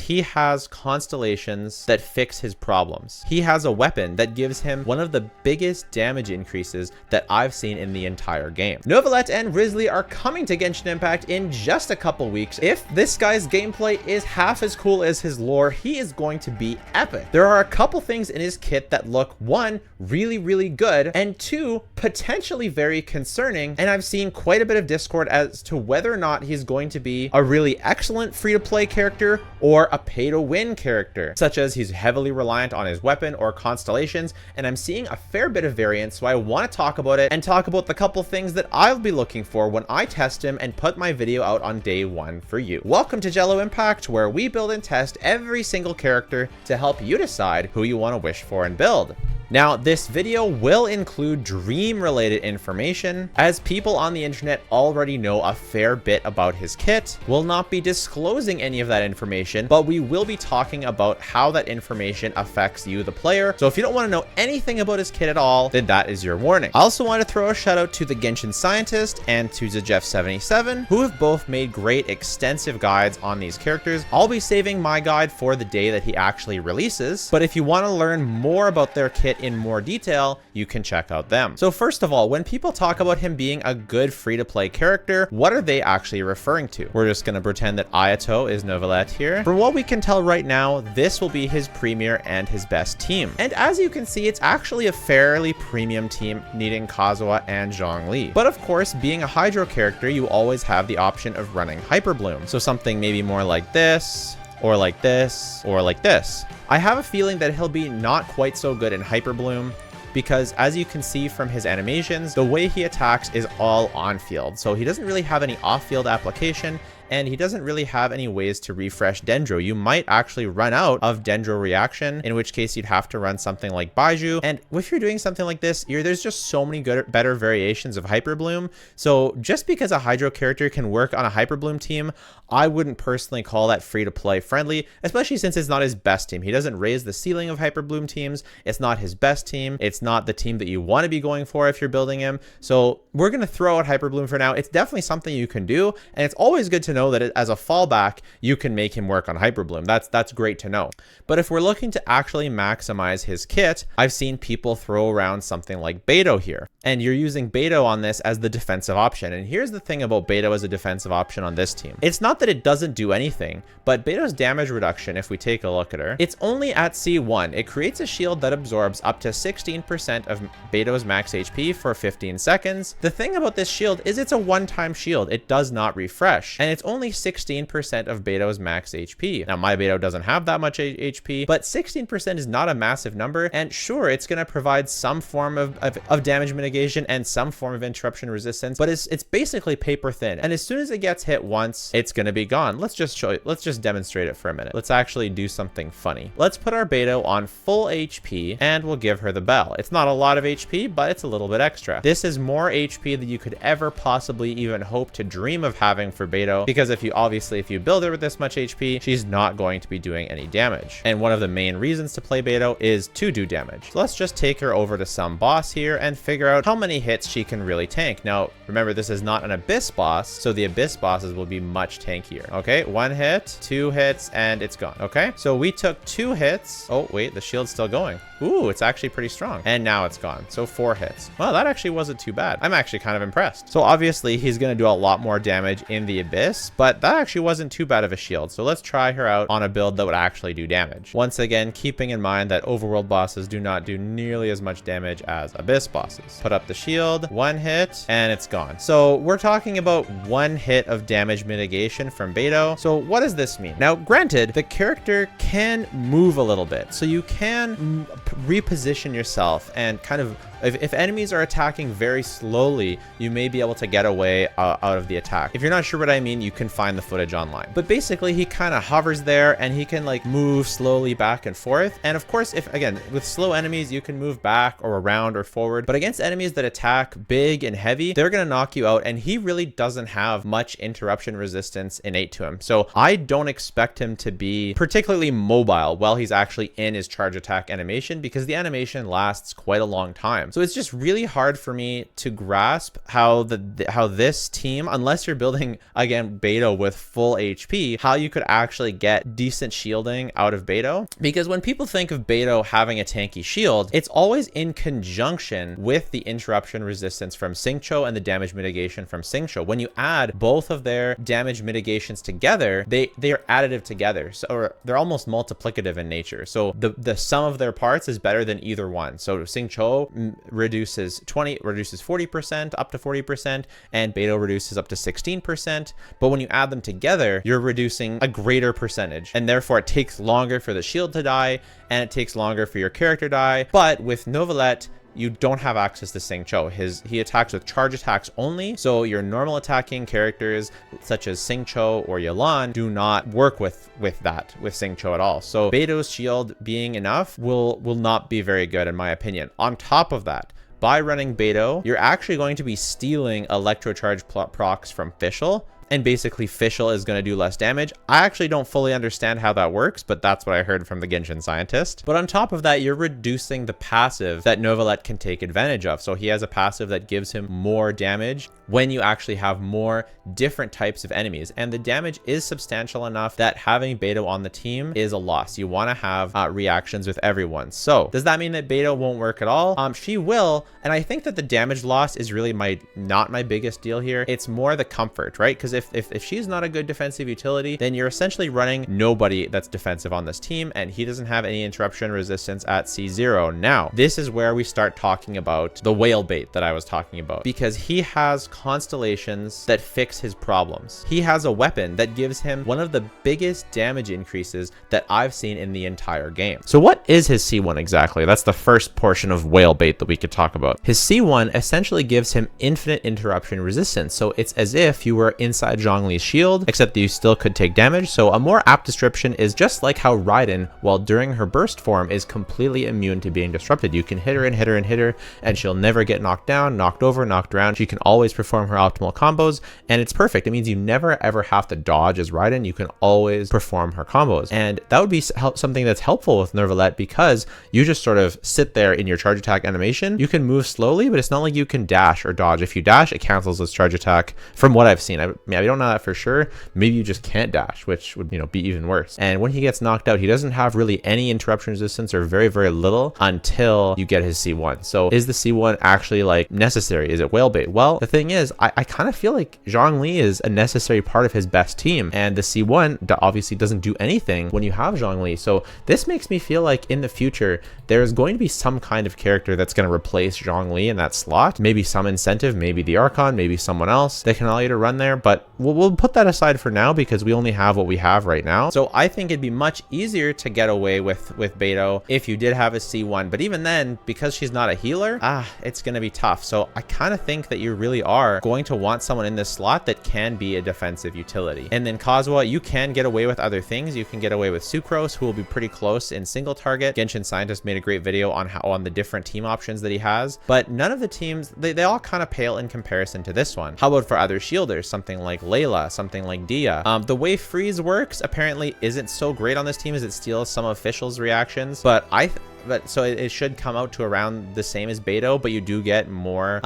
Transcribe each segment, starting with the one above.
he has constellations that fix his problems. He has a weapon that gives him one of the biggest damage increases that I've seen in the entire game. Neuvillette and Risley are coming to Genshin Impact in just a couple weeks. If this guy's gameplay is half as cool as his lore, he is going to be epic. There are a couple things in his kit that look, one, really good, and two, potentially very concerning, and I've seen quite a bit of discord as to whether or not he's going to be a really excellent free-to-play character or a pay-to-win character, such as he's heavily reliant on his weapon or constellations, and I'm seeing a fair bit of variance, so I want to talk about it and talk about the couple things that I'll be looking for when I test him and put my video out on day one for you. Welcome to Jello Impact, where we build and test every single character to help you decide who you want to wish for and build. Now, this video will include dream-related information, as people on the internet already know a fair bit about his kit. We'll not be disclosing any of that information, but we will be talking about how that information affects you, the player. So if you don't want to know anything about his kit at all, then that is your warning. I also want to throw a shout out to the Genshin Scientist and to Jeff77, who have both made great extensive guides on these characters. I'll be saving my guide for the day that he actually releases, but if you want to learn more about their kit in more detail, you can check out them. So first of all, when people talk about him being a good free-to-play character, what are they actually referring to? We're just going to pretend that Ayato is Neuvillette here. From what we can tell right now, this will be his premier and his best team. And as you can see, it's actually a fairly premium team needing Kazuha and Zhongli. But of course, being a Hydro character, you always have the option of running Hyperbloom. So something maybe more like this, or like this, or like this. I have a feeling that he'll be not quite so good in Hyperbloom, because as you can see from his animations, the way he attacks is all on field. So he doesn't really have any off-field application, and he doesn't really have any ways to refresh Dendro. You might actually run out of Dendro reaction, in which case you'd have to run something like Baiju. And if you're doing something like this, there's just so many better variations of Hyperbloom. So just because a Hydro character can work on a Hyperbloom team, I wouldn't personally call that free-to-play friendly, especially since it's not his best team. He doesn't raise the ceiling of Hyperbloom teams. It's not his best team. It's not the team that you want to be going for if you're building him. So we're going to throw out Hyperbloom for now. It's definitely something you can do, and it's always good to know that as a fallback, you can make him work on Hyperbloom. That's great to know. But if we're looking to actually maximize his kit, I've seen people throw around something like Beto here. And you're using Beto on this as the defensive option. And here's the thing about Beto as a defensive option on this team. It's not that it doesn't do anything, but Beto's damage reduction, if we take a look at her, it's only at C1. It creates a shield that absorbs up to 16% of Beto's max HP for 15 seconds. The thing about this shield is it's a one-time shield. It does not refresh. And it's only 16% of Beto's max HP. Now, my Beto doesn't have that much HP, but 16% is not a massive number. And sure, it's going to provide some form of damage mitigation and some form of interruption resistance, but it's basically paper thin. And as soon as it gets hit once, it's going to be gone. Let's just demonstrate it for a minute. Let's actually do something funny. Let's put our Beto on full HP and we'll give her the bell. It's not a lot of HP, but it's a little bit extra. This is more HP than you could ever possibly even hope to dream of having for Beto, because if you build her with this much HP, she's not going to be doing any damage. And one of the main reasons to play Beto is to do damage. So let's just take her over to some boss here and figure out how many hits she can really tank. Now, remember, this is not an Abyss boss, so the Abyss bosses will be much tankier. Okay, 1 hit, 2 hits, and it's gone. Okay, so we took 2 hits. Oh, wait, the shield's still going. Ooh, it's actually pretty strong. And now it's gone. So 4 hits. Well, that actually wasn't too bad. I'm actually kind of impressed. So obviously, he's going to do a lot more damage in the Abyss, but that actually wasn't too bad of a shield. So let's try her out on a build that would actually do damage. Once again, keeping in mind that overworld bosses do not do nearly as much damage as Abyss bosses. Put up the shield, 1 hit, and it's gone. So we're talking about 1 hit of damage mitigation from Beto. So what does this mean? Now, granted, the character can move a little bit. So you can reposition yourself and kind of, if enemies are attacking very slowly, you may be able to get away out of the attack. If you're not sure what I mean, you can find the footage online. But basically, he kind of hovers there and he can like move slowly back and forth. And of course, if again, with slow enemies, you can move back or around or forward. But against enemies that attack big and heavy, they're going to knock you out. And he really doesn't have much interruption resistance innate to him. So I don't expect him to be particularly mobile while he's actually in his charge attack animation, because the animation lasts quite a long time. time. So it's just really hard for me to grasp how this team, unless you're building, again, Beto with full HP, how you could actually get decent shielding out of Beto. Because when people think of Beto having a tanky shield, it's always in conjunction with the interruption resistance from Xingqiu and the damage mitigation from Xingqiu. When you add both of their damage mitigations together, they are additive together. So they're almost multiplicative in nature. So the sum of their parts is better than either one. So Xingqiu reduces 40% up to 40%, and Beto reduces up to 16%. But when you add them together, you're reducing a greater percentage, and therefore it takes longer for the shield to die, and it takes longer for your character to die. But with Neuvillette, you don't have access to Xingqiu. He attacks with charge attacks only, so your normal attacking characters such as Xingqiu or Yelan do not work with Xingqiu at all. So Beto's shield being enough will not be very good in my opinion. On top of that, by running Beto, you're actually going to be stealing electrocharge procs from Fischl, and basically Fischl is going to do less damage. I actually don't fully understand how that works, but that's what I heard from the Genshin scientist. But on top of that, you're reducing the passive that Neuvillette can take advantage of. So he has a passive that gives him more damage when you actually have more different types of enemies. And the damage is substantial enough that having Beto on the team is a loss. You want to have reactions with everyone. So does that mean that Beto won't work at all? She will. And I think that the damage loss is really not my biggest deal here. It's more the comfort, right? Because if she's not a good defensive utility, then you're essentially running nobody that's defensive on this team, and he doesn't have any interruption resistance at C0. Now, this is where we start talking about the whale bait that I was talking about, because he has constellations that fix his problems. He has a weapon that gives him one of the biggest damage increases that I've seen in the entire game. So what is his C1 exactly? That's the first portion of whale bait that we could talk about. His C1 essentially gives him infinite interruption resistance. So it's as if you were inside Zhongli's shield, except that you still could take damage. So a more apt description is just like how Raiden, while during her burst form, is completely immune to being disrupted. You can hit her and hit her and hit her, and she'll never get knocked down, knocked over, knocked around. She can always perform her optimal combos, and it's perfect. It means you never ever have to dodge as Raiden. You can always perform her combos, and that would be something that's helpful with Neuvillette, because you just sort of sit there in your charge attack animation. You can move slowly, but it's not like you can dash or dodge. If you dash, it cancels its charge attack from what I've seen. I don't know that for sure. Maybe you just can't dash, which would, be even worse. And when he gets knocked out, he doesn't have really any interruption resistance, or very, very little, until you get his C1. So is the C1 actually like necessary? Is it whale bait? Well, the thing is, I kind of feel like Zhongli is a necessary part of his best team, and the C1 obviously doesn't do anything when you have Zhongli. So this makes me feel like in the future, there's going to be some kind of character that's going to replace Zhongli in that slot. Maybe some incentive, maybe the Archon, maybe someone else that can allow you to run there, but we'll put that aside for now, because we only have what we have right now. So I think it'd be much easier to get away with Beto if you did have a C1, but even then, because she's not a healer, it's going to be tough. So I kind of think that you really are going to want someone in this slot that can be a defensive utility. And then Kazuha, you can get away with other things. You can get away with Sucrose, who will be pretty close in single target. Genshin Scientist made a great video on the different team options that he has, but none of the teams, they all kind of pale in comparison to this one. How about for other shielders, something like Layla, something like Dia? The way freeze works apparently isn't so great on this team, as it steals some of Fischl's reactions, but so it should come out to around the same as Beto, but you do get more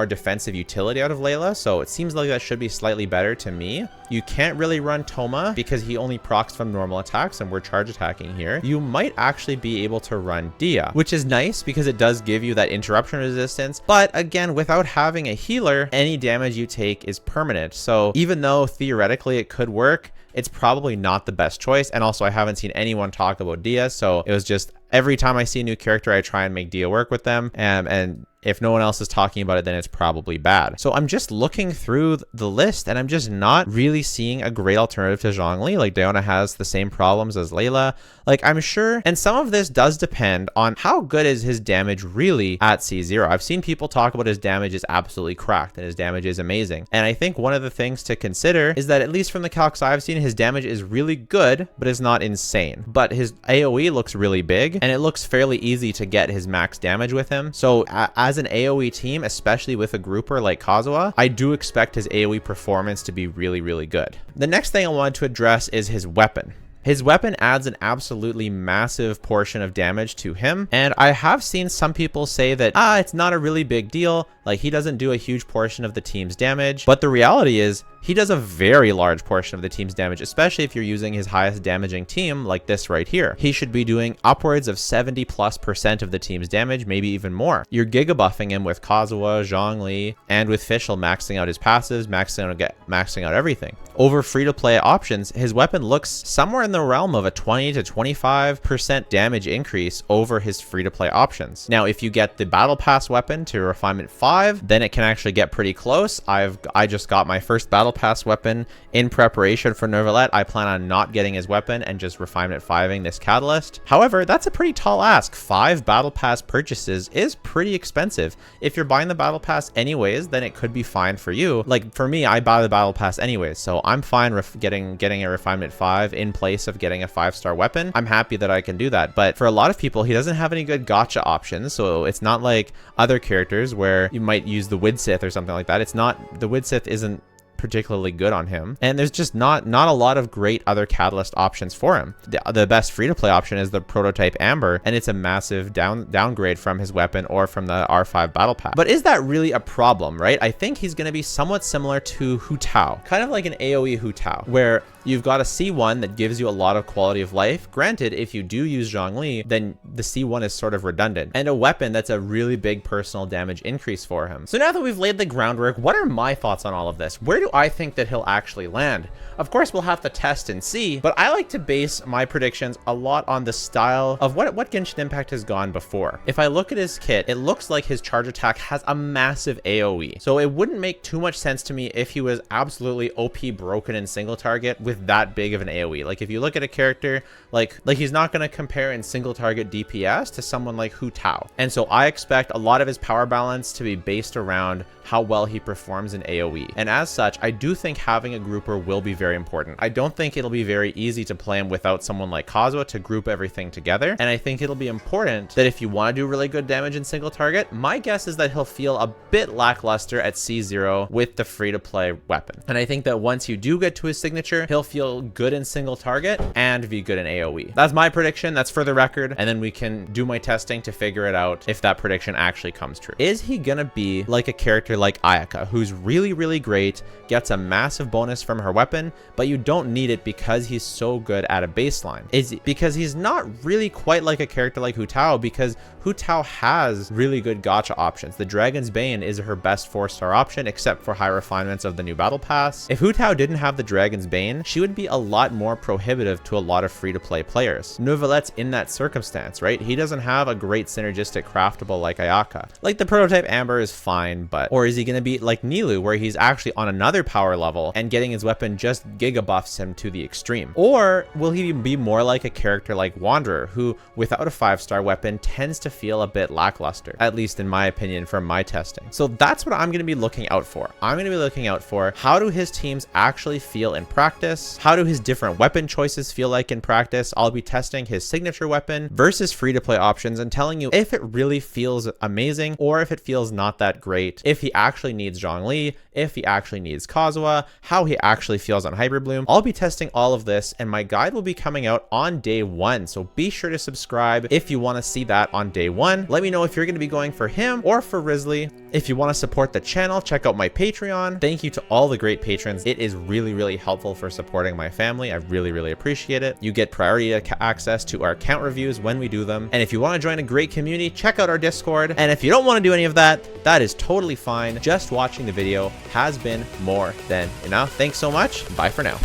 defensive utility out of Layla. So it seems like that should be slightly better to me. You can't really run Toma because he only procs from normal attacks, and we're charge attacking here. You might actually be able to run Dia, which is nice because it does give you that interruption resistance. But again, without having a healer, any damage you take is permanent. So even though theoretically it could work, it's probably not the best choice. And also, I haven't seen anyone talk about Dia, so it was just every time I see a new character, I try and make Dia work with them. And if no one else is talking about it, then it's probably bad. So I'm just looking through the list, and I'm just not really seeing a great alternative to Zhongli. Like, Diona has the same problems as Layla. Like, I'm sure, and some of this does depend on how good is his damage really at C0. I've seen people talk about his damage is absolutely cracked and his damage is amazing. And I think one of the things to consider is that, at least from the calcs I've seen, his damage is really good, but it's not insane. But his AoE looks really big, and it looks fairly easy to get his max damage with him. So as an AoE team, especially with a grouper like Kazuha, I do expect his AoE performance to be really, really good. The next thing I wanted to address is his weapon. His weapon adds an absolutely massive portion of damage to him, and I have seen some people say that, it's not a really big deal, like he doesn't do a huge portion of the team's damage, but the reality is, he does a very large portion of the team's damage, especially if you're using his highest damaging team like this right here. He should be doing upwards of 70+% of the team's damage, maybe even more. You're giga buffing him with Kazuha, Zhongli, and with Fischl maxing out his passives, maxing out everything. Over free-to-play options, his weapon looks somewhere in the realm of a 20 to 25% damage increase over his free-to-play options. Now, if you get the Battle Pass weapon to Refinement 5, then it can actually get pretty close. I just got my first Battle Pass weapon in preparation for Neuvillette. I plan on not getting his weapon and just Refinement 5ing this Catalyst. However, that's a pretty tall ask. 5 Battle Pass purchases is pretty expensive. If you're buying the Battle Pass anyways, then it could be fine for you. Like for me, I buy the Battle Pass anyways, so I'm fine getting a Refinement 5 in place of getting a 5-star weapon. I'm happy that I can do that, but for a lot of people, he doesn't have any good gacha options, so it's not like other characters where you might use the Widsith or something like that. It's not, the Widsith isn't particularly good on him, and there's just not a lot of great other Catalyst options for him. The best free-to-play option is the Prototype Amber, and it's a massive downgrade from his weapon or from the R5 Battle Pass. But is that really a problem, right? I think he's going to be somewhat similar to Hu Tao, kind of like an AoE Hu Tao, where you've got a C1 that gives you a lot of quality of life. Granted, if you do use Zhongli, then the C1 is sort of redundant, and a weapon that's a really big personal damage increase for him. So now that we've laid the groundwork, what are my thoughts on all of this? Where do I think that he'll actually land? Of course, we'll have to test and see, but I like to base my predictions a lot on the style of what Genshin Impact has gone before. If I look at his kit, it looks like his charge attack has a massive AoE. So it wouldn't make too much sense to me if he was absolutely OP broken in single target with that big of an AoE. Like if you look at a character, like he's not going to compare in single target DPS to someone like Hu Tao. And so I expect a lot of his power balance to be based around how well he performs in AoE. And as such, I do think having a grouper will be very important. I don't think it'll be very easy to play him without someone like Kazuha to group everything together. And I think it'll be important that if you want to do really good damage in single target, my guess is that he'll feel a bit lackluster at C0 with the free-to-play weapon. And I think that once you do get to his signature, he'll feel good in single target and be good in AoE. That's my prediction. That's for the record. And then we can do my testing to figure it out if that prediction actually comes true. Is he gonna be like a character like Ayaka, who's really, really great, gets a massive bonus from her weapon, but you don't need it because he's so good at a baseline? Because he's not really quite like a character like Hu Tao, because Hu Tao has really good gacha options. The Dragon's Bane is her best 4-star option, except for high refinements of the new Battle Pass. If Hu Tao didn't have the Dragon's Bane, she would be a lot more prohibitive to a lot of free-to-play players. Neuvillette's in that circumstance, right? He doesn't have a great synergistic craftable like Ayaka. Like the Prototype Amber is fine, but, or is he going to be like Nilou, where he's actually on another power level and getting his weapon just giga buffs him to the extreme? Or will he be more like a character like Wanderer, who without a 5-star weapon tends to feel a bit lackluster, at least in my opinion from my testing? So that's what I'm going to be looking out for. I'm going to be looking out for how do his teams actually feel in practice? How do his different weapon choices feel like in practice? I'll be testing his signature weapon versus free-to-play options and telling you if it really feels amazing or if it feels not that great, if he actually needs Zhongli, if he actually needs Kazuha, how he actually feels on Hyperbloom. I'll be testing all of this, and my guide will be coming out on day 1, so be sure to subscribe if you want to see that on day 1. Let me know if you're going to be going for him or for Wriothesley. If you want to support the channel, check out my Patreon. Thank you to all the great patrons. It is really, really helpful for supporting my family. I really, really appreciate it. You get priority access to our account reviews when we do them. And if you want to join a great community, check out our Discord. And if you don't want to do any of that, that is totally fine. Just watching the video has been more than enough. Thanks so much. Bye for now.